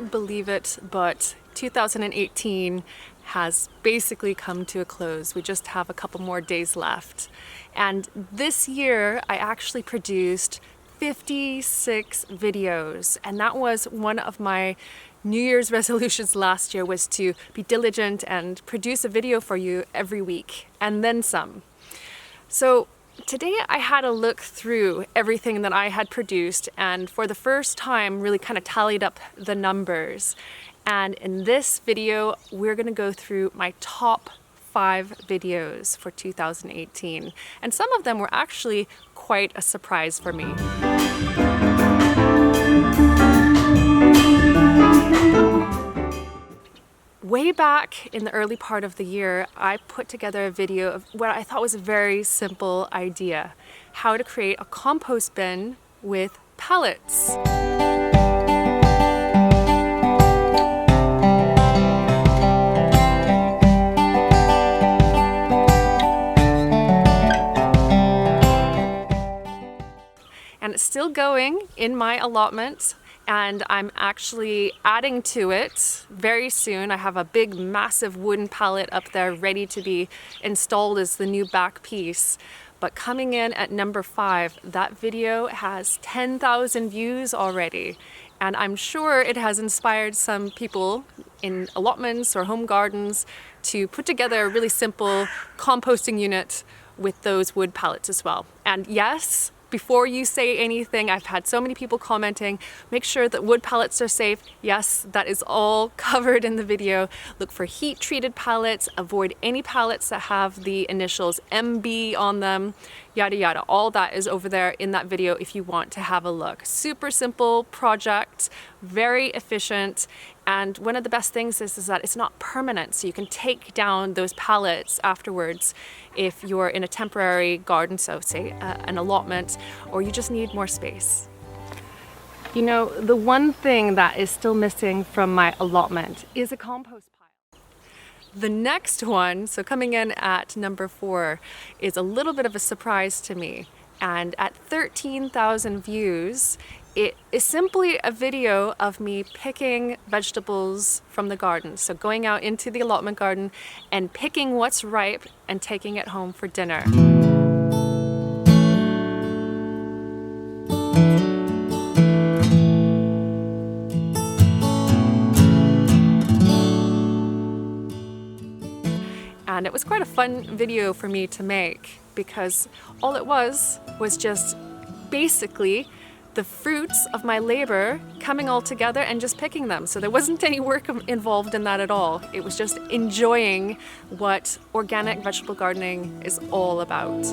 could believe it, but 2018 has basically come to a close. We just have a couple more days left. And this year, I actually produced 56 videos, and that was one of my New Year's resolutions last year, was to be diligent and produce a video for you every week, and then some. So today I had a look through everything that I had produced, and for the first time really kind of tallied up the numbers. And in this video, we're gonna go through my top 5 videos for 2018. And some of them were actually quite a surprise for me. Way back in the early part of the year, I put together a video of what I thought was a very simple idea: how to create a compost bin with pellets. And it's still going in my allotment, and I'm actually adding to it very soon. I have a big massive wooden pallet up there ready to be installed as the new back piece. But coming in at number 5, that video has 10,000 views already, and I'm sure it has inspired some people in allotments or home gardens to put together a really simple composting unit with those wood pallets as well. And yes, before you say anything, I've had so many people commenting, make sure that wood pallets are safe. Yes, that is all covered in the video. Look for heat-treated pallets, avoid any pallets that have the initials MB on them, yada yada. All that is over there in that video if you want to have a look. Super simple project, very efficient. And one of the best things is that it's not permanent, so you can take down those pallets afterwards if you're in a temporary garden, so say an allotment, or you just need more space. You know, the one thing that is still missing from my allotment is a compost pile. The next one, so coming in at number 4, is a little bit of a surprise to me. And at 13,000 views, it is simply a video of me picking vegetables from the garden. So going out into the allotment garden and picking what's ripe and taking it home for dinner. And it was quite a fun video for me to make, because all it was just basically the fruits of my labor coming all together and just picking them. So there wasn't any work involved in that at all. It was just enjoying what organic vegetable gardening is all about.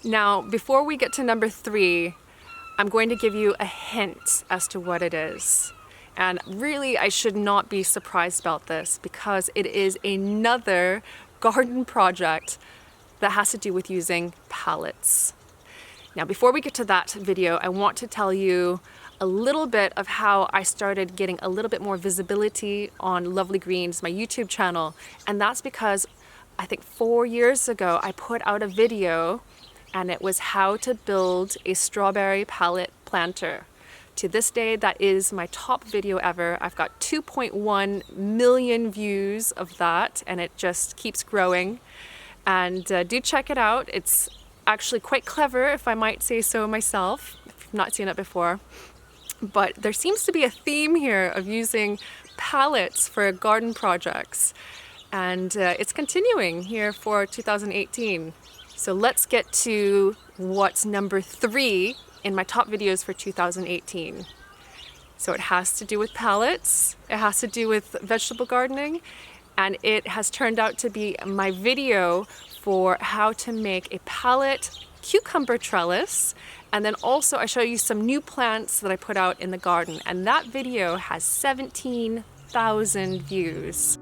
Now, before we get to number 3, I'm going to give you a hint as to what it is. And really, I should not be surprised about this, because it is another garden project that has to do with using pallets. Now, before we get to that video, I want to tell you a little bit of how I started getting a little bit more visibility on Lovely Greens, my YouTube channel. And that's because I think 4 years ago, I put out a video, and it was how to build a strawberry pallet planter. To this day, that is my top video ever. I've got 2.1 million views of that, and it just keeps growing. And do check it out. It's actually quite clever, if I might say so myself, if you've not seen it before. But there seems to be a theme here of using pallets for garden projects. And it's continuing here for 2018. So let's get to what's number 3 in my top videos for 2018. So it has to do with pallets, it has to do with vegetable gardening, and it has turned out to be my video for how to make a pallet cucumber trellis. And then also I show you some new plants that I put out in the garden, and that video has 17,000 views.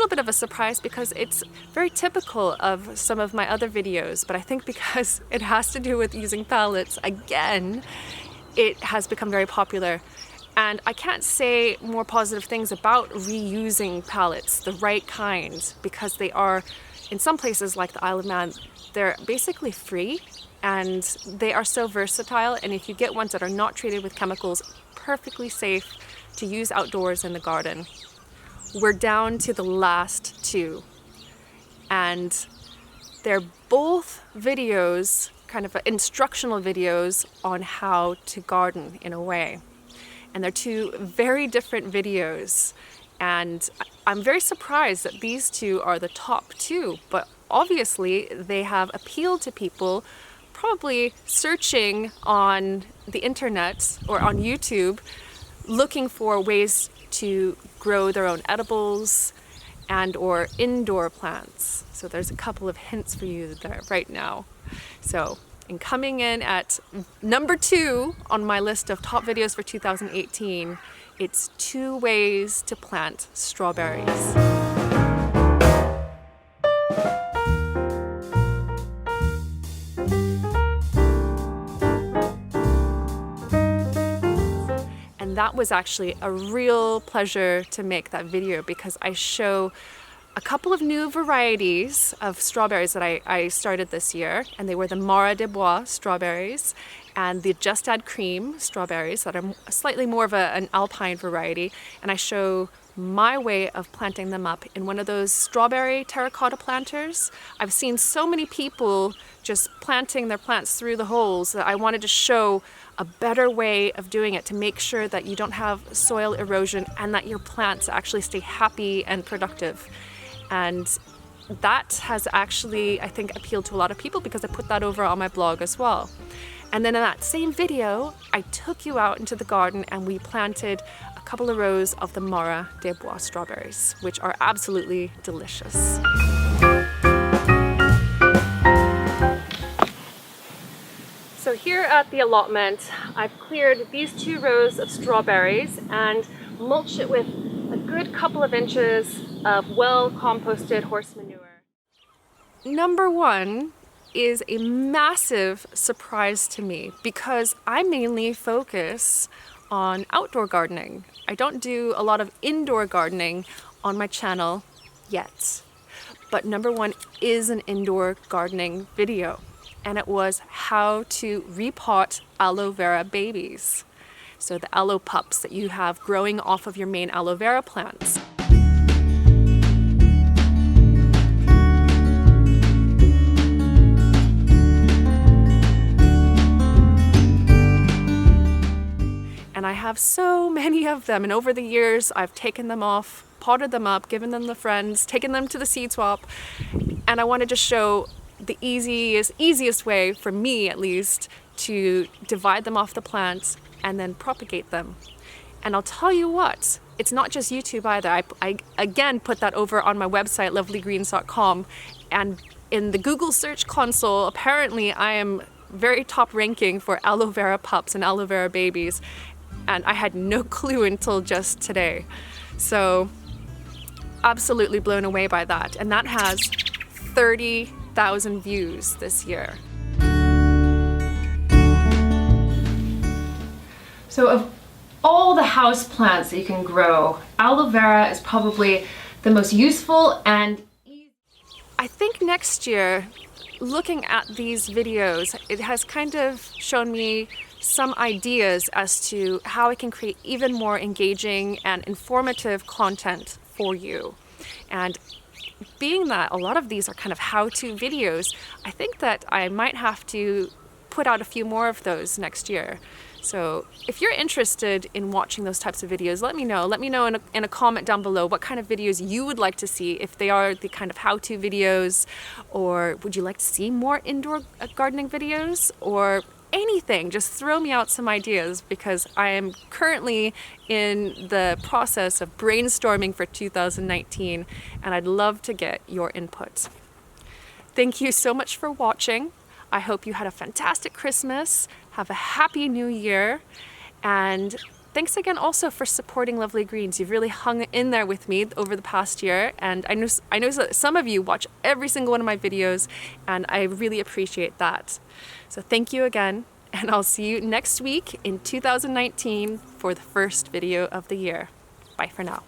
little bit of a surprise because it's very typical of some of my other videos, but I think because it has to do with using pallets, again, it has become very popular. And I can't say more positive things about reusing pallets, the right kind, because they are, in some places like the Isle of Man, they're basically free and they are so versatile. And if you get ones that are not treated with chemicals, perfectly safe to use outdoors in the garden. We're down to the last two, and they're both videos, kind of instructional videos on how to garden in a way. And they're two very different videos, and I'm very surprised that these two are the top two, but obviously they have appealed to people probably searching on the internet or on YouTube looking for ways to grow their own edibles and or indoor plants. So there's a couple of hints for you there right now. So in coming in at number 2 on my list of top videos for 2018, it's 2 ways to plant strawberries. And that was actually a real pleasure to make that video because I show a couple of new varieties of strawberries that I started this year, and they were the Mara des Bois strawberries and the Just Add Cream strawberries that are slightly more of an alpine variety, and I show my way of planting them up in one of those strawberry terracotta planters. I've seen so many people just planting their plants through the holes that I wanted to show a better way of doing it to make sure that you don't have soil erosion and that your plants actually stay happy and productive. And that has actually, I think, appealed to a lot of people because I put that over on my blog as well. And then in that same video, I took you out into the garden and we planted a couple of rows of the Mara des Bois strawberries, which are absolutely delicious. So here at the allotment, I've cleared these 2 rows of strawberries and mulched it with a good couple of inches of well-composted horse manure. Number 1 is a massive surprise to me because I mainly focus on outdoor gardening. I don't do a lot of indoor gardening on my channel yet. But number 1 is an indoor gardening video, and it was how to repot aloe vera babies. So the aloe pups that you have growing off of your main aloe vera plants. And I have so many of them, and over the years I've taken them off, potted them up, given them to friends, taken them to the seed swap, and I wanted to show the easiest way, for me at least, to divide them off the plants and then propagate them. And I'll tell you what, it's not just YouTube either. I again put that over on my website, lovelygreens.com, and in the Google search console, apparently I am very top ranking for aloe vera pups and aloe vera babies, and I had no clue until just today. So absolutely blown away by that, and that has 30,000 views this year. So of all the house plants that you can grow, aloe vera is probably the most useful and easy. I think next year, looking at these videos, it has kind of shown me some ideas as to how I can create even more engaging and informative content for you. And being that a lot of these are kind of how-to videos, I think that I might have to put out a few more of those next year. So if you're interested in watching those types of videos, let me know. Let me know in a comment down below what kind of videos you would like to see, if they are the kind of how-to videos, or would you like to see more indoor gardening videos, or anything. Just throw me out some ideas because I am currently in the process of brainstorming for 2019 and I'd love to get your input. Thank you so much for watching. I hope you had a fantastic Christmas, have a happy new year, and thanks again also for supporting Lovely Greens. You've really hung in there with me over the past year, and I know that some of you watch every single one of my videos, and I really appreciate that. So thank you again, and I'll see you next week in 2019 for the first video of the year. Bye for now.